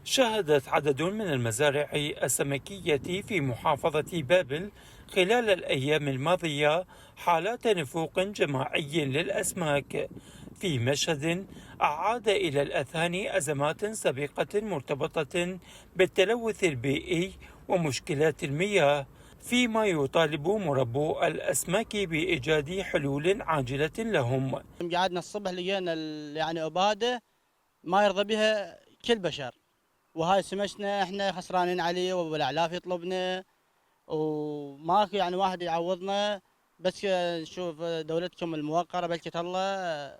شهدت عدد من المزارع السمكية في محافظة بابل خلال الأيام الماضية حالات نفوق جماعي للأسماك، في مشهد أعاد إلى الأذهان أزمات سابقة مرتبطة بالتلوث البيئي ومشكلات المياه، فيما يطالب مربو الأسماك بإيجاد حلول عاجلة لهم. قعدنا الصبح لقينا يعني أبادة ما يرضى بها كل بشر، وهاي سمكنا احنا خسرانين عليه، والاعلاف يطلبنا وماكو يعني واحد يعوضنا. بس نشوف دولتكم الموقرة بلكة الله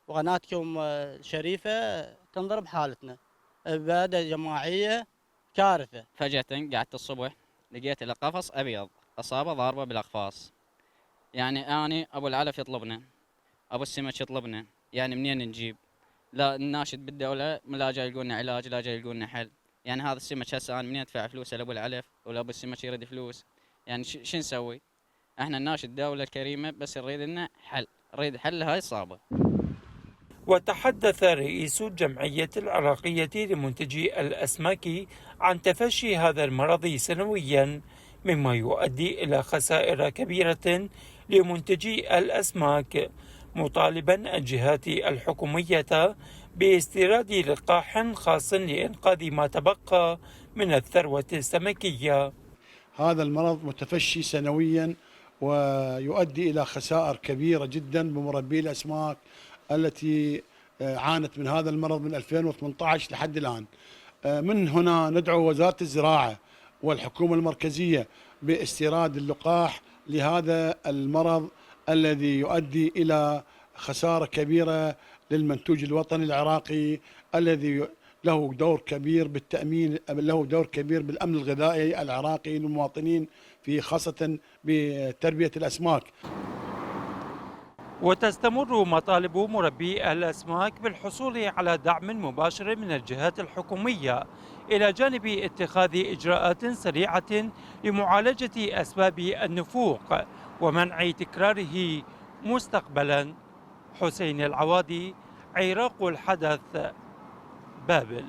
وقناتكم الشريفة تنظر بحالتنا. إبادة جماعية كارثة. فجأة قعدت الصبح لقيت القفص أبيض، أصابة ضاربة بالأقفاص. يعني أنا أبو العلف يطلبنا، أبو السمك يطلبنا، يعني منين نجيب؟ لا نناشد بالدولة، لا جاي يلقون علاج، لا جاي يلقون حل. يعني هذا السمك هسه أنا منين أدفع فلوس لأبو العلف ولا أبو السمك يريد فلوس؟ يعني شو نسوي؟ احنا نناشد الدولة الكريمة بس نريد لنا حل، نريد حل هاي الصعبة. وتحدث رئيس الجمعية العراقية لمنتجي الأسماك عن تفشي هذا المرض سنويا، مما يؤدي إلى خسائر كبيرة لمنتجي الأسماك، مطالبا الجهات الحكومية باستيراد لقاح خاص لإنقاذ ما تبقى من الثروة السمكية. هذا المرض متفشي سنويا ويؤدي إلى خسائر كبيرة جدا بمربي الأسماك التي عانت من هذا المرض من 2018 لحد الآن. من هنا ندعو وزارة الزراعة والحكومة المركزية باستيراد اللقاح لهذا المرض الذي يؤدي إلى خسارة كبيرة للمنتوج الوطني العراقي، الذي له دور كبير بالتأمين، له دور كبير بالأمن الغذائي العراقي للمواطنين، في خاصة بتربية الأسماك. وتستمر مطالب مربي الأسماك بالحصول على دعم مباشر من الجهات الحكومية، إلى جانب اتخاذ إجراءات سريعة لمعالجة أسباب النفوق ومنع تكراره مستقبلا. حسين العوادي، عراق الحدث، بابل.